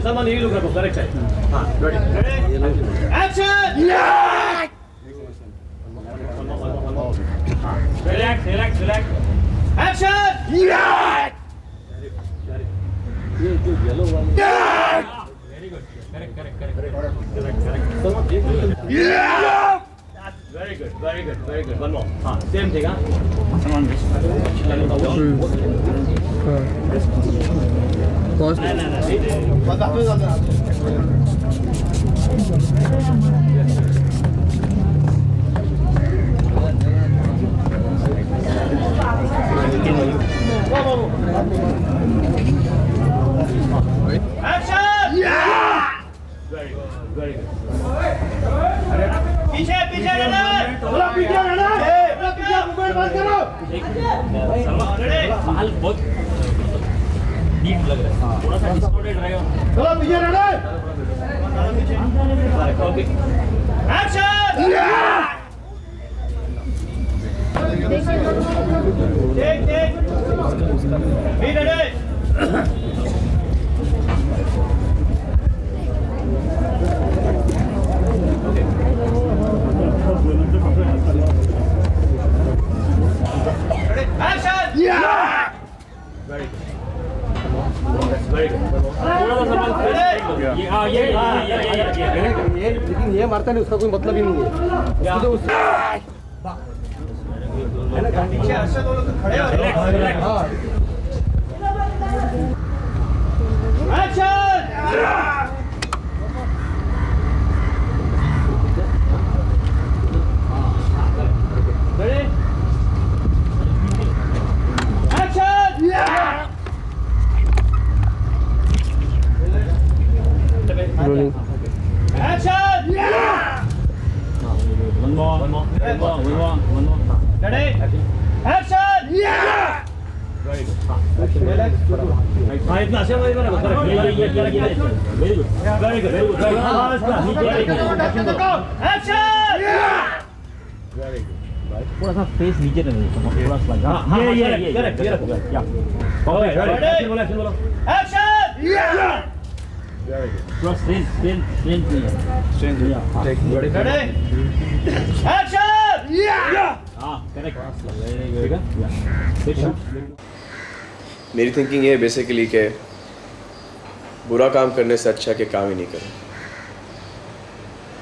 Salman, you look at correct side. Ready. Action! Relax. Action! ये जो yellow वाला Very good. Correct. Very good. One more. Same thing, Action! Very good. पीछे रहना। थोड़ा पीछे movement बंद करो। माल बहुत डीप लग रहा है, थोड़ा सा डिस्टॉर्टेड रहेगा। थोड़ा पीछे रहना। Action! Take. Be ready. Action! Very good. थोड़ा सा संभाल। ये लेकिन ये मारता नहीं, उसका कोई मतलब ही नहीं है। पीछे अर्षद वो लोग खड़े हो। Action! Ready? Action! Rolling. Action! One more. Ready? Action! Very good. इतना अच्छा नहीं बना। Very good. Action! Very good. थोड़ा सा फेस नीचे रहने दो, थोड़ा सा ये correct. या Ready? Action! Very good. थोड़ा स्ट्रेंथ नहीं है। Ready? Action! करेक्ट। मेरी थिंकिंग ये बेसिकली कि बुरा काम करने से अच्छा कि काम ही नहीं करें।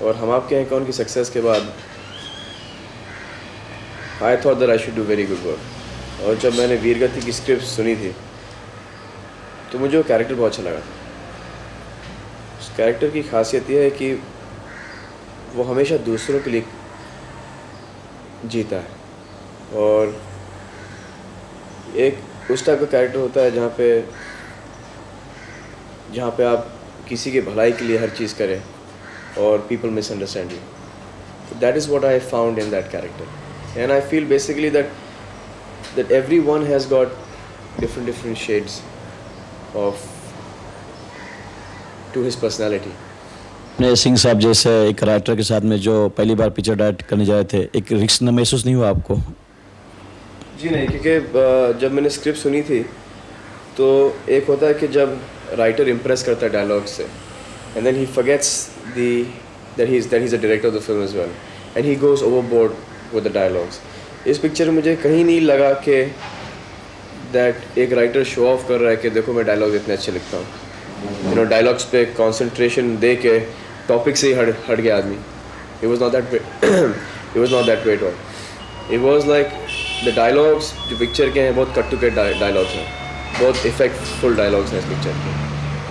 और हम आपके हैं कौन की सक्सेस के बाद I thought that I should do very good work. और जब मैंने वीरगति की स्क्रिप्ट सुनी थी तो मुझे वो कैरेक्टर बहुत अच्छा लगा था। उस कैरेक्टर की खासियत यह है कि वो हमेशा दूसरों के लिए जीता है और एक उस टाइप का कैरेक्टर होता है जहाँ पे आप किसी के भलाई के लिए हर चीज़ करें और people misunderstand you. That is what I found in that character and I feel basically that everyone has got different shades of to his personality. ने सिंह साहब जैसे एक राइटर के साथ में जो पहली बार पिक्चर डायरेक्ट करने जाए थे, एक रिस्क न महसूस नहीं हुआ आपको? जी नहीं, क्योंकि जब मैंने स्क्रिप्ट सुनी थी तो एक होता है कि जब राइटर इम्प्रेस करता है डायलॉग से and then he forgets that he's a director of the film as well and he goes overboard with the dialogues. इस पिक्चर में मुझे कहीं नहीं लगा कि दैट एक राइटर शो ऑफ कर रहा है कि देखो मैं डायलॉग इतने अच्छे लिखता हूँ। डायलॉग्स पे कंसंट्रेशन दे के टॉपिक से ही हट गया आदमी। It was not that way at all. It was like the dialogues जो पिक्चर के हैं बहुत कट टू कट डायलॉग्स हैं, बहुत इफेक्टफुल डायलॉग्स हैं इस पिक्चर के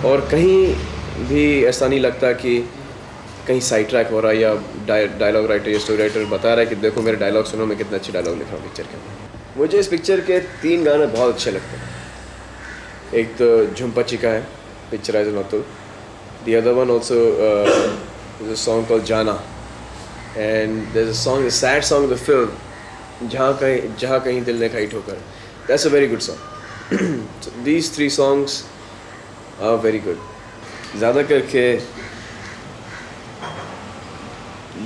और कहीं भी ऐसा नहीं लगता कि कहीं साइड ट्रैक हो रहा है या डायलॉग राइटर या स्टोरी राइटर बता रहा है कि देखो मेरे डायलॉग सुनो मैं कितना अच्छे डायलॉग लिख रहा हूँ पिक्चर के। मुझे इस पिक्चर के 3 गाने बहुत अच्छे लगते हैं। एक तो झुम्पा चिका है पिक्चराइज नॉतुल, the other one also is a song called Jaana and there is a song the sad song of the film Jahan Kahin Dil Ne Khai Thokar. That's a very good song. So these 3 songs are very good. ज़्यादा करके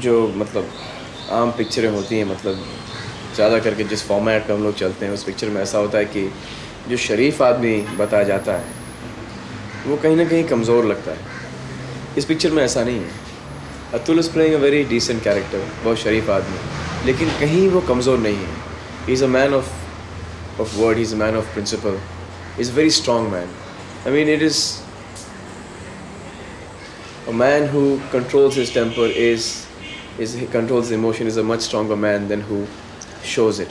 जो मतलब आम पिक्चरें होती हैं मतलब ज़्यादा करके जिस फॉर्मेट पे हम लोग चलते हैं उस पिक्चर में ऐसा होता है कि जो शरीफ आदमी बताया जाता है वो कहीं ना कहीं कमज़ोर लगता है. इस पिक्चर में ऐसा नहीं है. Atul is playing a very decent character, बहुत शरीफ आदमी, लेकिन कहीं वो कमज़ोर नहीं है. He is a man of word, he is a man of principle, he is a very strong man. I mean it is a man who controls his temper he controls the emotion is a much stronger man than who shows it.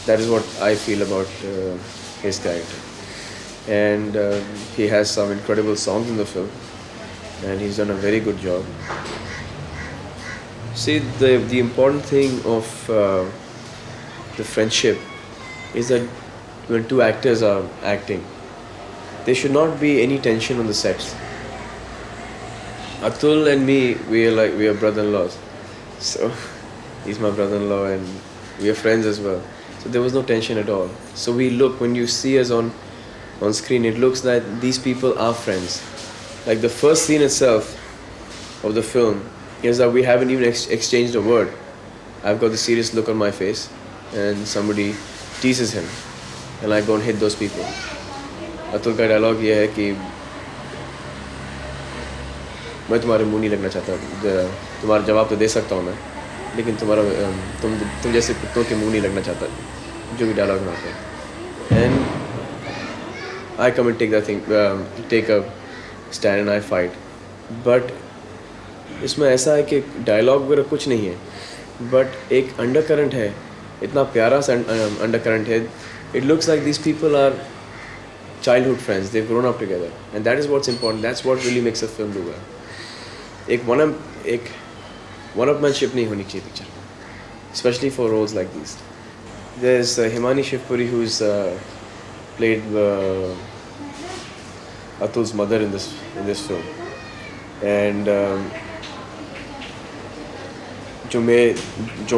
That is what I feel about his character. And he has some incredible songs in the film, and he's done a very good job. See, the important thing of the friendship is that when two actors are acting, there should not be any tension on the sets. Atul and me, we are brother-in-laws. So he's my brother-in-law and we are friends as well. So there was no tension at all. So we look, when you see us on screen, it looks that these people are friends. Like the first scene itself of the film is that we haven't even exchanged a word. I've got the serious look on my face and somebody teases him and I go and hit those people. Atul का dialogue ये है कि मैं तुम्हारे मुंह नहीं लगना चाहता, तुम्हारा जवाब तो दे सकता हूँ मैं, लेकिन तुम जैसे कुत्तों के मुंह नहीं लगना चाहता, जो भी डायलॉग बनाते हैं. And I come and take a stand and I fight. But इसमें ऐसा है कि डायलॉग वगैरह कुछ नहीं है, बट एक अंडर करंट है, इतना प्यारा सा अंडर करंट है. It looks like this people are childhood friends, they've grown up together, and that is what's important. That's what really makes a film do well. एक one-upmanship नहीं होनी चाहिए picture, especially for roles like these. There's Himani Shivpuri who's played Atul's mother in this film, and जो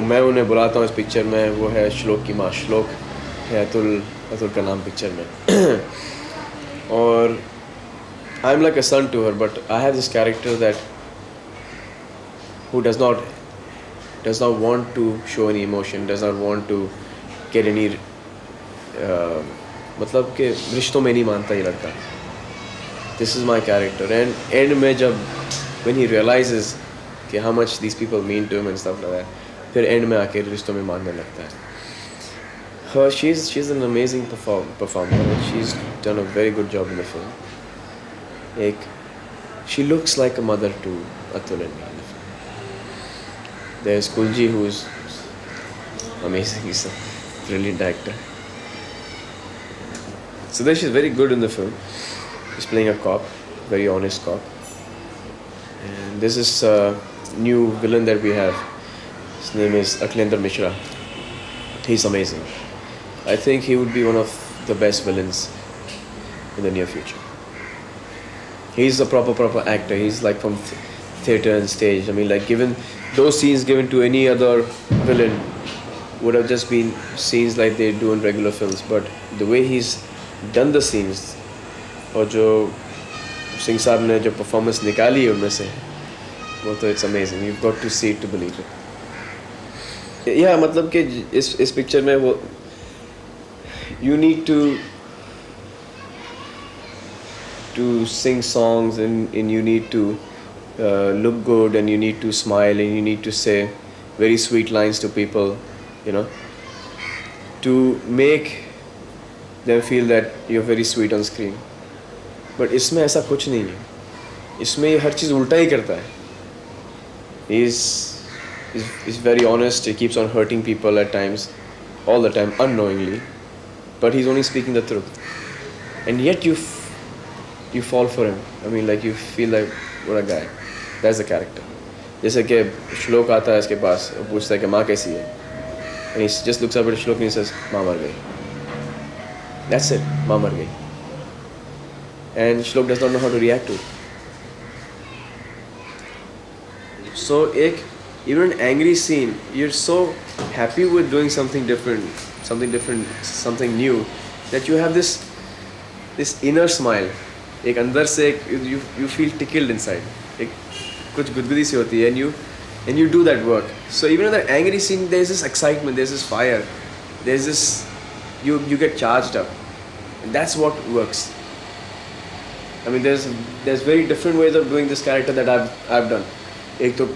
मैं उन्हें बुलाता हूँ इस पिक्चर में वो है श्लोक की माँ. श्लोक है अतुल का नाम पिक्चर में. और I am like a son to her, but I have this character that who does not want to show any emotion, does not want to get any मतलब कि रिश्तों में नहीं मानता ये लड़का. This is my character. And end में जब when he realizes कि how much these people mean to him and stuff like that, फिर end में आके रिश्तों में मानने लगता है. She's an amazing performer. She's done a very good job in the film. She looks like a mother to Atul and me. There's Kulji, who's amazing. He's a brilliant actor. So she's very good in the film. She's playing a cop, very honest cop. And this is a new villain that we have. His name is Akhlendra Mishra. He's amazing. I think he would be one of the best villains in the near future. He's a proper actor. He's like from theatre and stage. I mean, like given those scenes given to any other villain would have just been scenes like they do in regular films. But the way he's done the scenes, और जो सिंह साहब ने जो performance निकाली है उनमें से, वो तो it's amazing. You've got to see it to believe it. Yeah, मतलब कि इस पिक्चर में वो you need to sing songs and you need to look good and you need to smile and you need to say very sweet lines to people, you know, to make them feel that you're very sweet on screen. But इसमें ऐसा कुछ नहीं है. इसमें हर चीज़ उल्टा ही करता है. He's very honest. He keeps on hurting people at times, all the time, unknowingly. But he's only speaking the truth. And yet you fall for him. I mean, like you feel like, what a guy. That's the character. जैसे कि श्लोक आता है इसके पास और पूछता है कि माँ कैसी है. And he just looks up at Shlok and he says, माँ मर गई. That's it. माँ मर गई. And Shlok does not know how to react to it. So even an angry scene, you're so happy with doing something different, something new, that you have this inner smile. एक अंदर से you feel tickled inside. एक कुछ गुदगुदी सी होती है and and you do that work. So even in that angry scene, there's this excitement, there's this fire, there's this, you get charged up, and that's what works. I mean, there's very different ways of doing this character that I've done. एक तो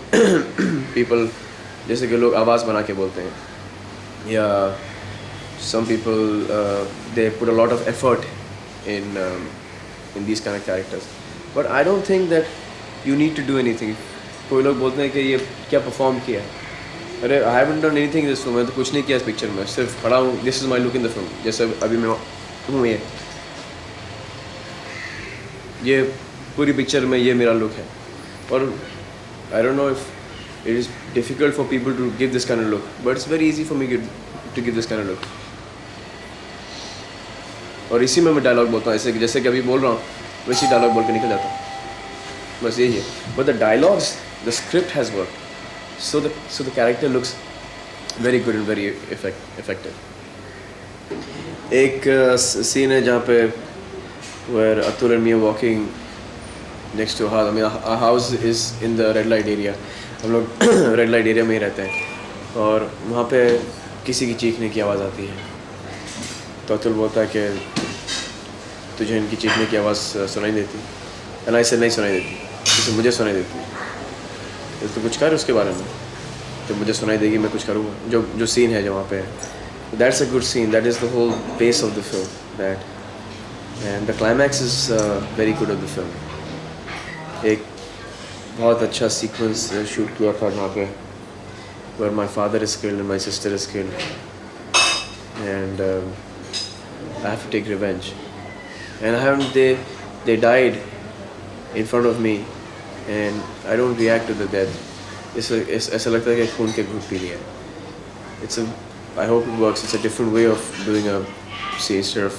people जैसे कि लोग आवाज़ बना के बोलते हैं, या some people they put a lot of effort in these kind of characters. But I don't think that you need to do anything. कोई लोग बोलते हैं कि ये क्या परफॉर्म किया है. अरे I haven't done anything in this film. मैंने तो कुछ नहीं किया इस पिक्चर में, सिर्फ खड़ा हूँ. This is my look in the film. जैसे अभी मैं हूँ, ये पूरी पिक्चर में ये मेरा लुक है. और I don't know if it is difficult for people to give this kind of look, but it's very easy for me to give this kind of look. और इसी में मैं डायलॉग बोलता हूँ, ऐसे कि जैसे कि अभी बोल रहा हूँ वैसे डायलॉग बोल के निकल जाता हूँ. बस यही है. But the dialogues, the script has worked, so the character looks very good and very effective. एक scene है जहाँ पे where Atul and me are walking next to a house. I mean, our house is in the red light area. हम लोग red light area में ही रहते हैं, और वहाँ पे किसी की चीखने की आवाज़ आती है. तो अतुल बोलता है कि तुझे इनकी चीखने की आवाज़ सुनाई देती. एंड आई से नहीं सुनाई देती, इसे मुझे सुनाई देती. तो कुछ कर उसके बारे में, तो मुझे सुनाई देगी, मैं कुछ करूँगा. जो सीन है जो वहाँ पे, that's a good scene. That is the whole base of the film. That and the climax is very good of the film. एक बहुत अच्छा सीक्वेंस शूट हुआ था जहाँ पे where my father is killed and my sister is killed, and I have to take revenge. And I haven't. They died in front of me, and I don't react to the death. ऐसा लगता है कि खून के घूंट P लिया. I hope it works. It's a different way of doing a scene instead of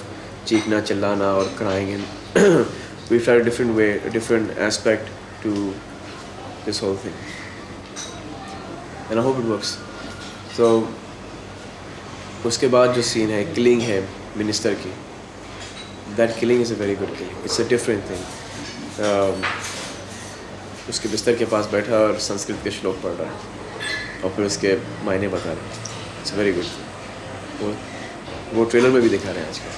चीखना, चिल्लाना और crying. And we've tried a different way, a different aspect to this whole thing, and I hope it works. So उसके बाद जो scene है, killing है minister की, that killing is a very good killing. It's a different thing. उसके बिस्तर के पास बैठा और संस्कृत के श्लोक पढ़ रहा है और फिर उसके मायने बता रहे हैं. It's very good. वो ट्रेलर में भी दिखा रहे हैं आजकल.